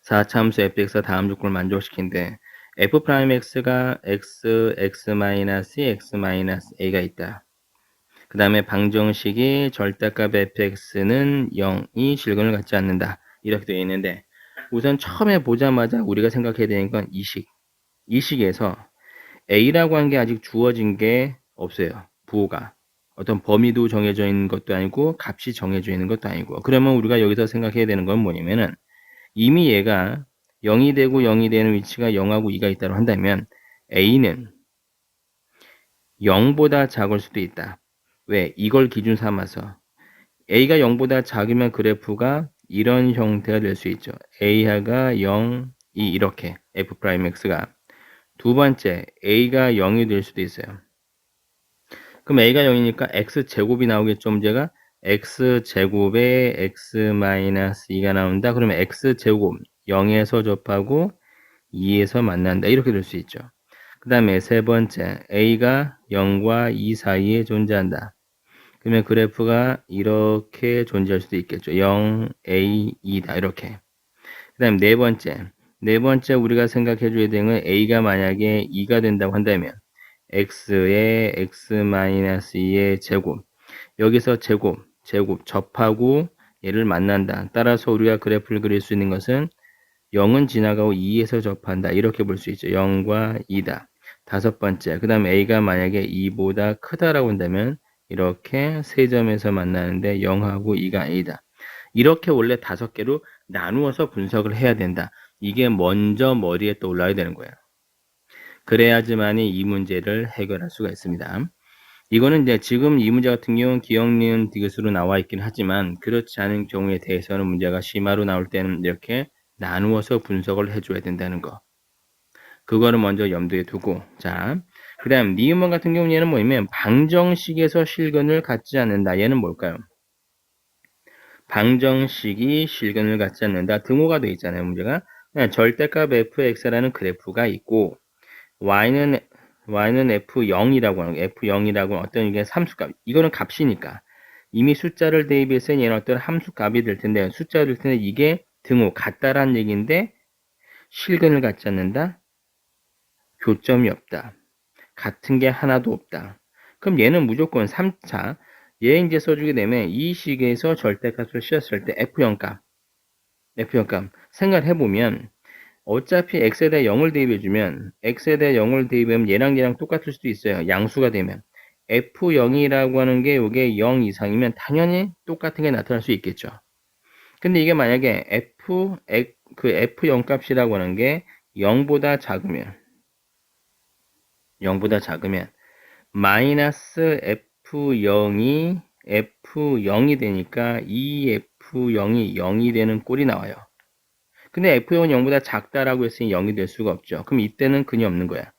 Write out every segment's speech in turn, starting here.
4차함수 fx가 다음 조건을 만족시킨대. f'x가 x, x-a가 있다. 그 다음에 방정식이 절대값 fx는 0이 실근을 갖지 않는다. 이렇게 되어 있는데 우선 처음에 보자마자 우리가 생각해야 되는 건 이 식에서 a라고 한 게 아직 주어진 게 없어요. 부호가. 어떤 범위도 정해져 있는 것도 아니고 값이 정해져 있는 것도 아니고. 그러면 우리가 여기서 생각해야 되는 건 뭐냐면은 이미 얘가 0이 되고 0이 되는 위치가 0하고 2가 있다고 한다면 a는 0보다 작을 수도 있다. 왜? 이걸 기준 삼아서 a가 0보다 작으면 그래프가 이런 형태가 될 수 있죠. a가 0, 2 이렇게 f'x가 두 번째 a가 0이 될 수도 있어요. 그럼 a가 0이니까 x제곱이 나오겠죠. 문제가 x제곱에 x-2가 나온다. 그러면 x제곱 0에서 접하고 2에서 만난다. 이렇게 될 수 있죠. 그 다음에 세 번째 a가 0과 2 사이에 존재한다. 그러면 그래프가 이렇게 존재할 수도 있겠죠. 0, a, 2다. 이렇게. 그 다음 네 번째 우리가 생각해 줘야 되는 건 a가 만약에 2가 된다고 한다면 x의 x-2의 제곱 여기서 제곱 접하고 얘를 만난다. 따라서 우리가 그래프를 그릴 수 있는 것은 0은 지나가고 2에서 접한다. 이렇게 볼 수 있죠. 0과 2다. 다섯 번째 그 다음 a가 만약에 2보다 크다라고 한다면 이렇게 세 점에서 만나는데 0하고 2가 a다. 이렇게 원래 5개로 나누어서 분석을 해야 된다. 이게 먼저 머리에 떠올라야 되는 거예요. 그래야지만이 이 문제를 해결할 수가 있습니다. 이거는 이제 지금 이 문제 같은 경우는 기억, 니은, 디귿으로 나와 있긴 하지만 그렇지 않은 경우에 대해서는 문제가 심화로 나올 때는 이렇게 나누어서 분석을 해줘야 된다는 거. 그거를 먼저 염두에 두고 자, 그 다음 니은번 같은 경우는 얘는 뭐냐면 방정식에서 실근을 갖지 않는다. 얘는 뭘까요? 방정식이 실근을 갖지 않는다. 등호가 되어 있잖아요. 문제가 절대값 fx라는 그래프가 있고 y는 f0이라고 하는 거예요. f0이라고 하는 어떤 이게 함수값. 이거는 값이니까 이미 숫자를 대입해서 얘는 어떤 함수값이 될 텐데 숫자가 될 텐데 이게 등호 같다라는 얘기인데 실근을 갖지 않는다. 교점이 없다. 같은 게 하나도 없다. 그럼 얘는 무조건 3차. 얘 이제 써주게 되면 이 식에서 절대값을 씌웠을 때 F0값 생각을 해보면 어차피 x에 대해 0을 대입해주면 x에 대해 0을 대입하면 얘랑 똑같을 수도 있어요. 양수가 되면 F0이라고 하는 게 이게 0 이상이면 당연히 똑같은 게 나타날 수 있겠죠. 근데 이게 만약에 F0 값이라고 하는 게 0보다 작으면 마이너스 F0이 되니까 이 F0이 0이 되는 꼴이 나와요. 근데 F0은 0보다 작다라고 했으니 0이 될 수가 없죠. 그럼 이때는 근이 없는 거야.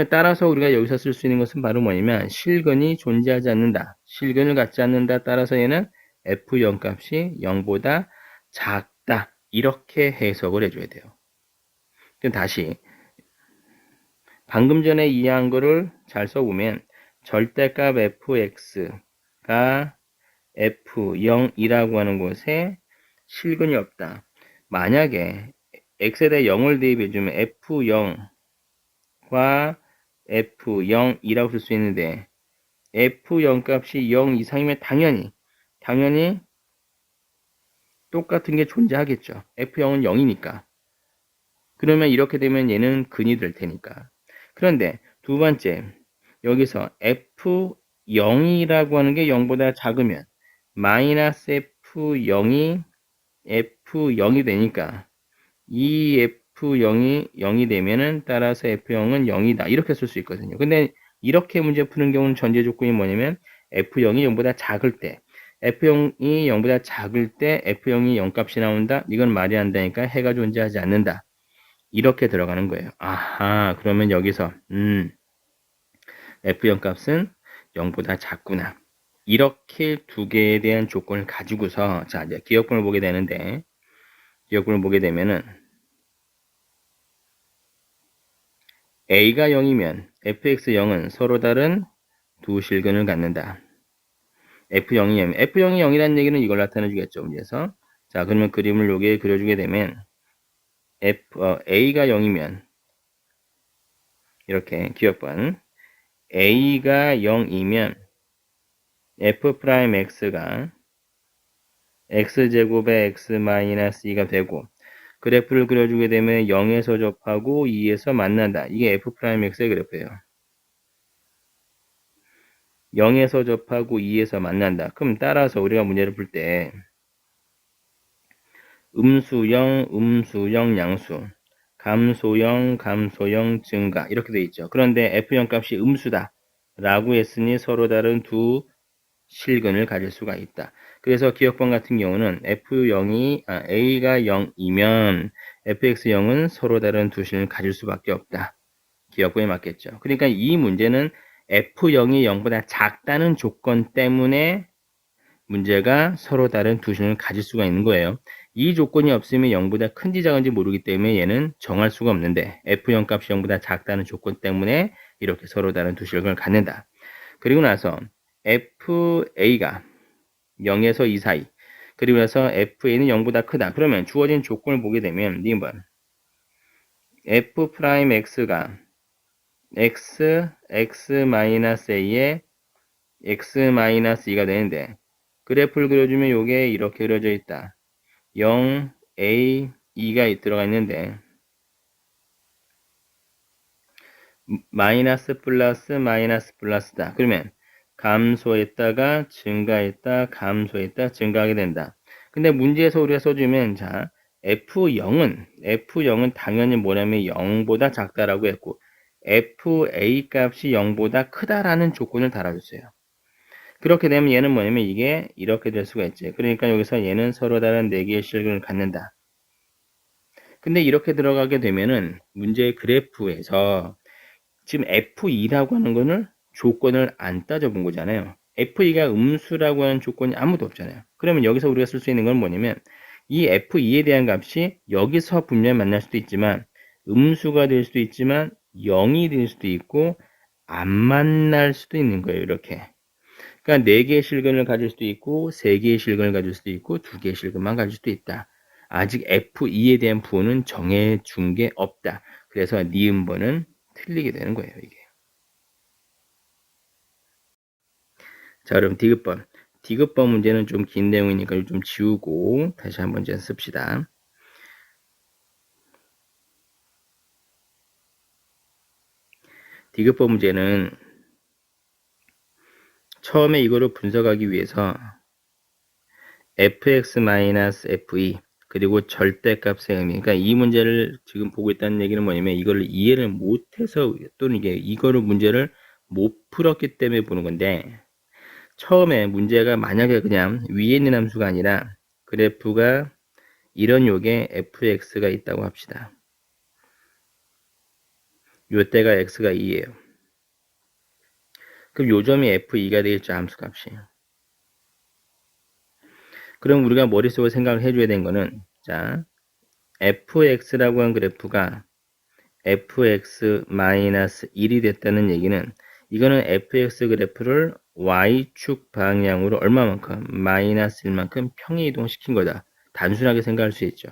따라서 우리가 여기서 쓸 수 있는 것은 바로 뭐냐면 실근이 존재하지 않는다. 실근을 갖지 않는다. 따라서 얘는 F0 값이 0보다 작다. 이렇게 해석을 해줘야 돼요. 그럼 다시 방금 전에 이해한 거를 잘 써보면 절대값 fx가 f0이라고 하는 곳에 실근이 없다. 만약에 x에 대해 0을 대입해주면 f0과 f0이라고 쓸 수 있는데 f0 값이 0 이상이면 당연히 똑같은 게 존재하겠죠. f0은 0이니까. 그러면 이렇게 되면 얘는 근이 될 테니까. 그런데 두 번째, 여기서 F0이라고 하는 게 0보다 작으면 마이너스 F0이 되니까 이 F0이 0이 되면은 따라서 F0은 0이다. 이렇게 쓸 수 있거든요. 근데 이렇게 문제 푸는 경우는 전제 조건이 뭐냐면 F0이 0보다 작을 때 F0이 0보다 작을 때 F0이 0 값이 나온다. 이건 말이 안 되니까 해가 존재하지 않는다. 이렇게 들어가는 거예요. 아하, 그러면 여기서 F0 값은 0보다 작구나. 이렇게 두 개에 대한 조건을 가지고서 자, 이제 기억분을 보게 되는데 기억분을 보게 되면은 A가 0이면 fx0은 서로 다른 두 실근을 갖는다. F0이 0이라는 얘기는 이걸 나타내 주겠죠. 문제에서. 자, 그러면 그림을 여기에 그려주게 되면 A가 0이면 이렇게 기억번 A가 0이면 F'X가 X제곱의 X-2가 되고 그래프를 그려주게 되면 0에서 접하고 2에서 만난다. 이게 F'X의 그래프예요. 0에서 접하고 2에서 만난다. 그럼 따라서 우리가 문제를 풀 때 음수형, 양수, 감소형, 증가 이렇게 돼 있죠. 그런데 F0 값이 음수다 라고 했으니 서로 다른 두 실근을 가질 수가 있다. 그래서 기억번 같은 경우는 A가 0이면 fx0은 서로 다른 두 실을 가질 수밖에 없다. 기억번에 맞겠죠. 그러니까 이 문제는 f0이 0보다 작다는 조건 때문에 문제가 서로 다른 두 실을 가질 수가 있는 거예요. 이 조건이 없으면 0보다 큰지 작은지 모르기 때문에 얘는 정할 수가 없는데 f0 값이 0보다 작다는 조건 때문에 이렇게 서로 다른 두 실을 갖는다. 그리고 나서 FA가 0에서 2 사이 그리고 나서 FA는 0보다 크다. 그러면 주어진 조건을 보게 되면 니번 F'X가 X-A에 X-2가 되는데 그래프를 그려주면 요게 이렇게 그려져 있다. 0, A, 2가 들어가 있는데 마이너스 플러스다. 그러면 감소했다가 증가했다, 감소했다, 증가하게 된다. 근데 문제에서 우리가 써주면 자 F0은 당연히 뭐냐면 0보다 작다라고 했고 FA 값이 0보다 크다라는 조건을 달아줬어요. 그렇게 되면 얘는 뭐냐면 이게 이렇게 될 수가 있지. 그러니까 여기서 얘는 서로 다른 4개의 실근을 갖는다. 근데 이렇게 들어가게 되면은 문제의 그래프에서 지금 F2라고 하는 거는 조건을 안 따져본 거잖아요. F2가 음수라고 하는 조건이 아무도 없잖아요. 그러면 여기서 우리가 쓸 수 있는 건 뭐냐면 이 F2에 대한 값이 여기서 분명히 만날 수도 있지만 음수가 될 수도 있지만 0이 될 수도 있고 안 만날 수도 있는 거예요. 이렇게. 그러니까 4개의 실근을 가질 수도 있고 3개의 실근을 가질 수도 있고 2개의 실근만 가질 수도 있다. 아직 F2에 대한 부호는 정해준 게 없다. 그래서 니은번은 틀리게 되는 거예요, 이게. 자, 그럼 디귿번. 디귿번 문제는 좀 긴 내용이니까 좀 지우고 다시 한번 이제 씁시다. 디귿번 문제는 처음에 이거를 분석하기 위해서 fx-fe 그리고 절대값의 의미. 그러니까 이 문제를 지금 보고 있다는 얘기는 뭐냐면 이거를 이해를 못해서 또는 이거를 문제를 못 풀었기 때문에 보는 건데 처음에 문제가 만약에 그냥 위에 있는 함수가 아니라 그래프가 이런 요게 fx가 있다고 합시다. 요때가 x가 2예요. 그럼 요점이 f2가 되겠죠, 함수값이. 그럼 우리가 머릿속에 생각을 해줘야 되는 거는 자 fx라고 한 그래프가 fx-1이 됐다는 얘기는 이거는 fx 그래프를 y축 방향으로 얼마만큼? 마이너스 1만큼 평행 이동시킨 거다. 단순하게 생각할 수 있죠.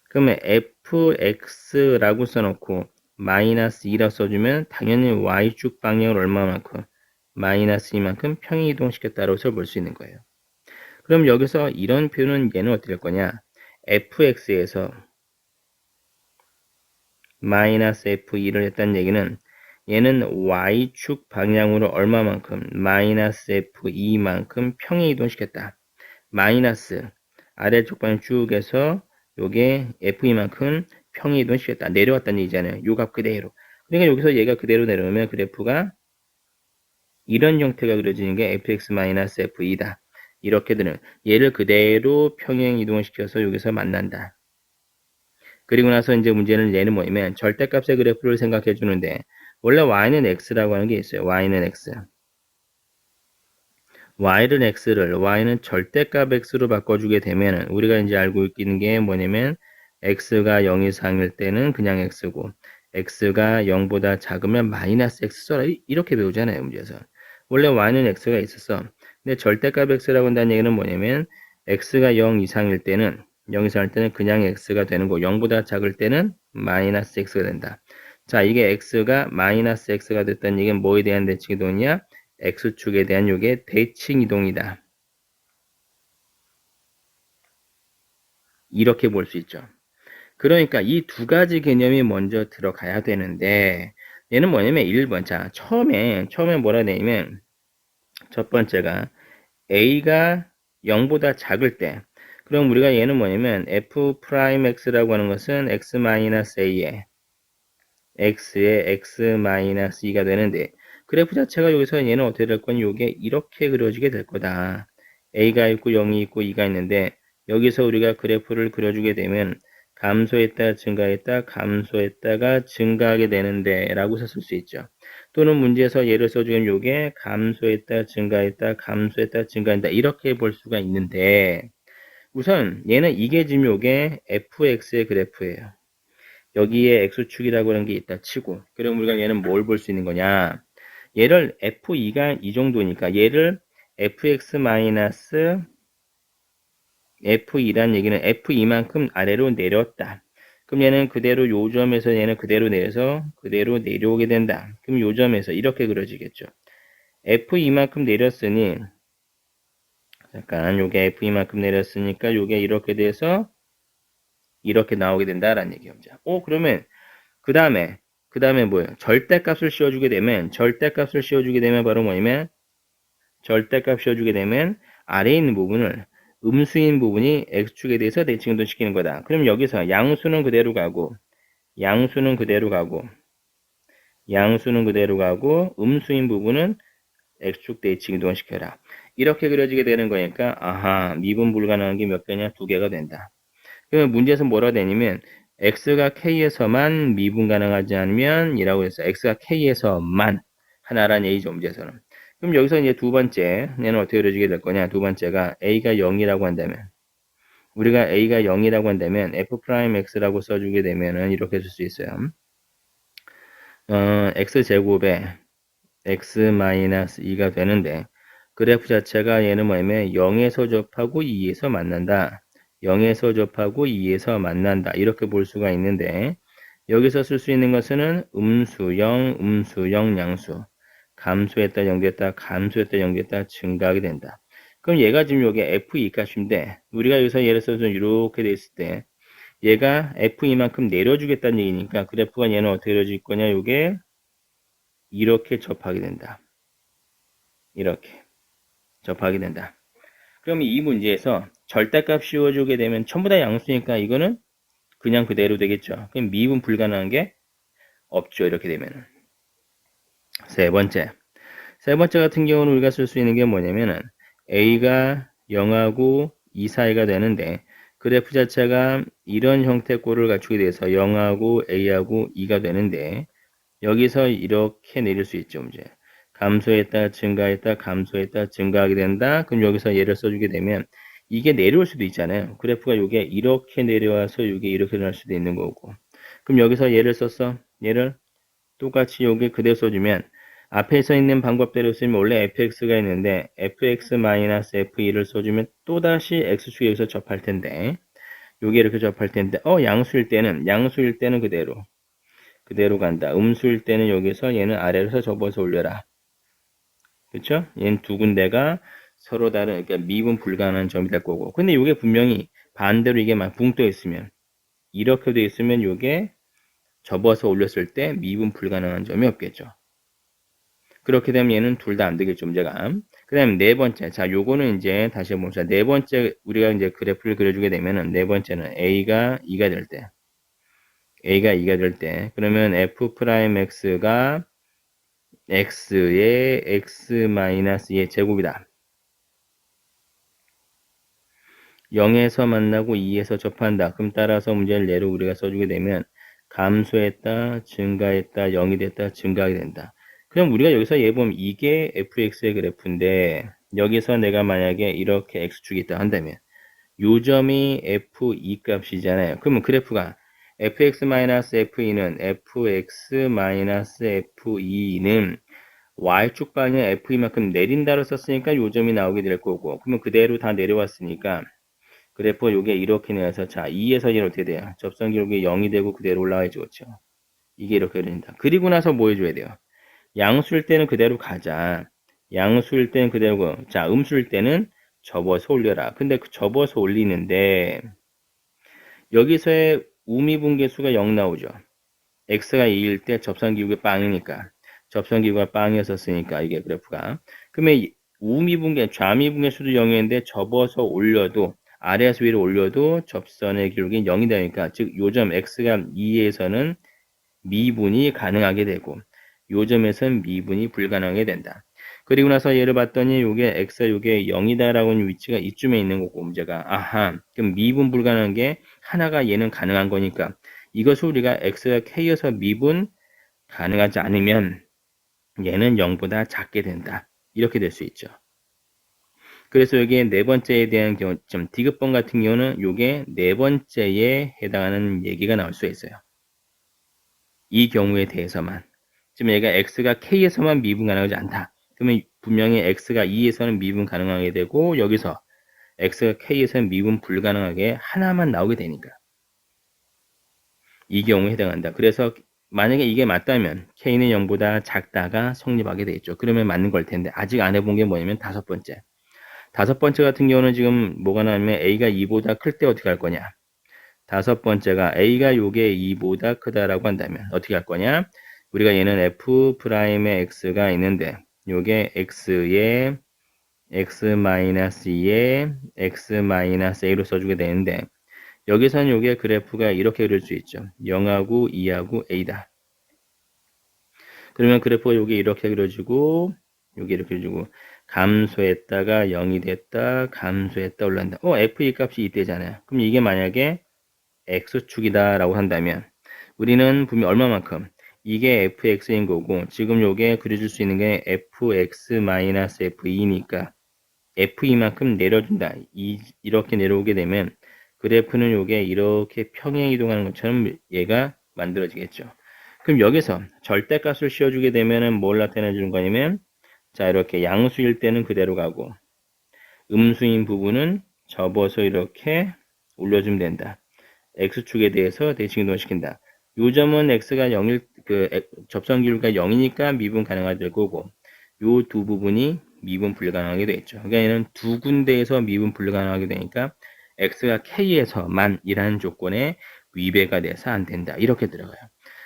그러면 fx라고 써놓고 마이너스 2라고 써주면 당연히 y축 방향으로 얼마만큼? 마이너스 2만큼 평행 이동시켰다고 볼 수 있는 거예요. 그럼 여기서 이런 표현은 얘는 어떻게 될 거냐? fx에서 마이너스 f2를 했다는 얘기는 얘는 y축 방향으로 얼마만큼? 마이너스 f2만큼 평행 이동시켰다. 마이너스 아래쪽 방향 쭉 해서 요게 f2만큼 평행 이동시켰다. 내려왔다는 얘기잖아요. 요 값 그대로. 그러니까 여기서 얘가 그대로 내려오면 그래프가 이런 형태가 그려지는 게 fx-f2다. 이렇게 되는 얘를 그대로 평행 이동을 시켜서 여기서 만난다. 그리고 나서 이제 문제는 얘는 뭐냐면 절대값의 그래프를 생각해 주는데 원래 y는 x라고 하는 게 있어요. y는 x. y는 절대값 x로 바꿔주게 되면 우리가 이제 알고 있는 게 뭐냐면 x가 0 이상일 때는 그냥 x고 x가 0보다 작으면 마이너스 x 써라 이렇게 배우잖아요. 문제에서. 원래 y는 x가 있었어. 근데 절대값 x라고 한다는 얘기는 뭐냐면 x가 0 이상일 때는 0에서 할 때는 그냥 x가 되는 거. 0보다 작을 때는 마이너스 x가 된다. 자, 이게 x가 마이너스 x가 됐다는 얘기는 뭐에 대한 대칭 이동이냐? x축에 대한 요게 대칭 이동이다. 이렇게 볼 수 있죠. 그러니까 이 두 가지 개념이 먼저 들어가야 되는데 얘는 뭐냐면 1번. 자, 처음에 뭐라 되냐면 첫 번째가 a가 0보다 작을 때 그럼 우리가 얘는 뭐냐면 f'x라고 하는 것은 x-a에 x의 x-2가 되는데 그래프 자체가 여기서 얘는 어떻게 될 거냐 요게 이렇게 그려지게 될 거다. a가 있고 0이 있고 2가 있는데 여기서 우리가 그래프를 그려주게 되면 감소했다 증가했다 감소했다가 증가하게 되는데 라고 썼을 수 있죠. 또는 문제에서 예를 써주면 요게 감소했다 증가했다 감소했다 증가한다 이렇게 볼 수가 있는데 우선 얘는 이게 지금 요게 fx의 그래프예요. 여기에 x축이라고 하는 게 있다 치고 그럼 우리가 얘는 뭘 볼 수 있는 거냐 얘를 f2가 이 정도니까 얘를 fx 마이너스 f2란 얘기는 f2만큼 아래로 내렸다. 그럼 얘는 그대로 요 점에서 얘는 그대로 내려서 그대로 내려오게 된다. 그럼 요 점에서 이렇게 그려지겠죠. f2만큼 내렸으니 잠깐 요게 f2만큼 내렸으니까 요게 이렇게 돼서 이렇게 나오게 된다라는 얘기죠. 그러면 그 다음에 뭐예요? 절대값을 씌워주게 되면 바로 뭐냐면 절대값 씌워주게 되면 아래에 있는 부분을 음수인 부분이 x축에 대해서 대칭도 시키는 거다. 그럼 여기서 양수는 그대로 가고 음수인 부분은 x축 대칭 이동시켜라. 이렇게 그려지게 되는 거니까 아하 미분 불가능한 게 몇 개냐? 두 개가 된다. 그러면 문제에서 뭐라 되냐면 x가 k에서만 미분 가능하지 않으면 이라고 해서 x가 k에서만 하나란 얘기죠. 문제에서는. 그럼 여기서 이제 두 번째 얘는 어떻게 그려지게 될 거냐? 두 번째가 a가 0이라고 한다면 우리가 a가 0이라고 한다면 f'x라고 써주게 되면은 이렇게 쓸 수 있어요. x제곱에 x-2가 되는데 그래프 자체가 얘는 뭐냐면 0에서 접하고 2에서 만난다. 0에서 접하고 2에서 만난다. 이렇게 볼 수가 있는데 여기서 쓸 수 있는 것은 음수 0 양수 감소했다 0됐다 감소했다 0됐다 증가하게 된다. 그럼 얘가 지금 여기 f2 값인데 우리가 여기서 예를 들어서 이렇게 됐을 때 얘가 f2만큼 내려주겠다는 얘기니까 그래프가 얘는 어떻게 내려질 거냐 요게 이렇게 접하게 된다. 이렇게 접하게 된다. 그럼 이 문제에서 절대값 씌워주게 되면 전부 다 양수니까 이거는 그냥 그대로 되겠죠. 그럼 미분 불가능한 게 없죠. 이렇게 되면은. 세 번째 같은 경우는 우리가 쓸 수 있는 게 뭐냐면은 a가 0하고 2 사이가 되는데 그래프 자체가 이런 형태 꼴을 갖추게 돼서 0하고 a하고 2가 되는데 여기서 이렇게 내릴 수 있죠. 문제. 감소했다, 증가했다, 감소했다, 증가하게 된다. 그럼 여기서 예를 써주게 되면 이게 내려올 수도 있잖아요. 그래프가 이게 이렇게 내려와서 이게 이렇게 날 수도 있는 거고. 그럼 여기서 예를 썼어. 얘를 똑같이 여기 그대로 써주면 앞에 서 있는 방법대로 쓰면 원래 fx가 있는데 fx-f2를 써주면 또다시 x축에 여기서 접할 텐데 요게 이렇게 접할 텐데 양수일 때는 그대로 간다. 음수일 때는 여기서 얘는 아래로서 접어서 올려라. 그쵸? 얘는 두 군데가 서로 다른, 그러니까 미분 불가능한 점이 될 거고. 근데 이게 분명히 반대로 이게 막 붕 떠 있으면, 이렇게 돼 있으면 이게 접어서 올렸을 때 미분 불가능한 점이 없겠죠. 그렇게 되면 얘는 둘 다 안 되겠죠, 문제가. 그 다음에 네 번째. 자, 요거는 이제 다시 해봅시다. 네 번째, 우리가 이제 그래프를 그려주게 되면은 네 번째는 A가 2가 될 때. 그러면 F'X가 x의 x-의 제곱이다. 0에서 만나고 2에서 접한다. 그럼 따라서 문제를 예로 우리가 써주게 되면 감소했다, 증가했다, 0이 됐다, 증가하게 된다. 그럼 우리가 여기서 얘 보면 이게 fx의 그래프인데 여기서 내가 만약에 이렇게 x축이 있다 한다면 요 점이 f2 값이잖아요. 그러면 그래프가 fx-f2는 fx-f2는 y축 방향 f2만큼 내린다로 썼으니까 요 점이 나오게 될 거고 그러면 그대로 다 내려왔으니까 그래프 요게 이렇게 내서 자 2에서 1은 어떻게 돼요? 접선 기울기 0이 되고 그대로 올라가야지 그렇죠. 이게 이렇게 됩니다. 그리고 나서 뭐 해줘야 돼요? 양수일 때는 그대로 가자. 양수일 때는 그대로 자 음수일 때는 접어서 올려라. 근데 그 접어서 올리는데 여기서의 우미분계수가 0 나오죠. x가 2일 때 접선기울기 빵이니까 접선기울기가 빵이었었으니까 이게 그래프가 그러면 우미분계 좌미분계수도 0이었는데 접어서 올려도 아래에서 위로 올려도 접선의 기울기는 0이 되니까 즉 요점 x가 2에서는 미분이 가능하게 되고 요점에서는 미분이 불가능하게 된다. 그리고 나서 얘를 봤더니 요게 x가 요게 0이다라고 하는 위치가 이쯤에 있는 거고 문제가 아하 그럼 미분 불가능한 게 하나가 얘는 가능한 거니까 이것을 우리가 x가 k여서 미분 가능하지 않으면 얘는 0보다 작게 된다. 이렇게 될 수 있죠. 그래서 여기에 네 번째에 대한 경우, 좀 디귿번 같은 경우는 요게 네 번째에 해당하는 얘기가 나올 수 있어요. 이 경우에 대해서만. 지금 얘가 x가 k에서만 미분 가능하지 않다. 그러면 분명히 x가 2에서는 미분 가능하게 되고 여기서 x가 k에서는 미분 불가능하게 하나만 나오게 되니까. 이 경우에 해당한다. 그래서 만약에 이게 맞다면 k는 0보다 작다가 성립하게 되겠죠. 그러면 맞는 걸 텐데 아직 안 해본 게 뭐냐면 다섯 번째. 다섯 번째 같은 경우는 지금 뭐가 나오면 a가 2보다 클 때 어떻게 할 거냐. 다섯 번째가 a가 요게 2보다 크다라고 한다면 어떻게 할 거냐. 우리가 얘는 f'의 x가 있는데 요게 x의 x-2에 x-a로 써주게 되는데 여기서는 요게 그래프가 이렇게 그릴 수 있죠. 0하고 2하고 a다. 그러면 그래프가 요게 이렇게 그려지고 요게 이렇게 그려지고 감소했다가 0이 됐다 감소했다 올라간다. f2 값이 이때잖아요. 그럼 이게 만약에 x축이다 라고 한다면 우리는 분명 얼마만큼 이게 fx인 거고 지금 요게 그려줄 수 있는 게 fx-f2니까 f2만큼 내려준다. 이렇게 내려오게 되면 그래프는 요게 이렇게 평행 이동하는 것처럼 얘가 만들어지겠죠. 그럼 여기서 절대값을 씌워주게 되면은 뭘 나타내 주는 거냐면 자 이렇게 양수일 때는 그대로 가고 음수인 부분은 접어서 이렇게 올려주면 된다. x축에 대해서 대칭 이동시킨다. 요점은 x가 0일 접선 기울기가 0이니까 미분 가능하게 거고 요 두 부분이 미분 불가능하게 되겠죠. 그러니까 얘는 두 군데에서 미분 불가능하게 되니까 x가 k에서만 이라는 조건에 위배가 돼서 안 된다. 이렇게 들어가요.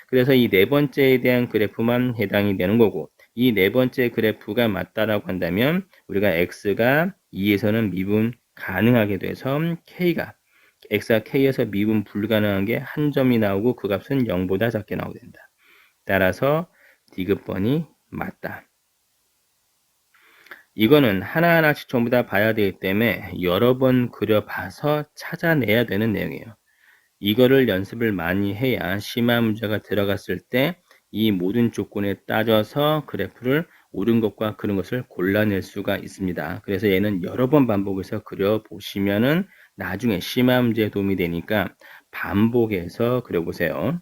그래서 이 네 번째에 대한 그래프만 해당이 되는 거고 이 네 번째 그래프가 맞다라고 한다면 우리가 x가 2에서는 미분 가능하게 돼서 k가 x가 k에서 미분 불가능한 게 한 점이 나오고 그 값은 0보다 작게 나오게 된다. 따라서 디귿번이 맞다. 이거는 하나하나씩 전부 다 봐야 되기 때문에 여러 번 그려봐서 찾아내야 되는 내용이에요. 이거를 연습을 많이 해야 심화 문제가 들어갔을 때 이 모든 조건에 따져서 그래프를 옳은 것과 그른 것을 골라낼 수가 있습니다. 그래서 얘는 여러 번 반복해서 그려보시면은 나중에 심화 문제에 도움이 되니까 반복해서 그려보세요.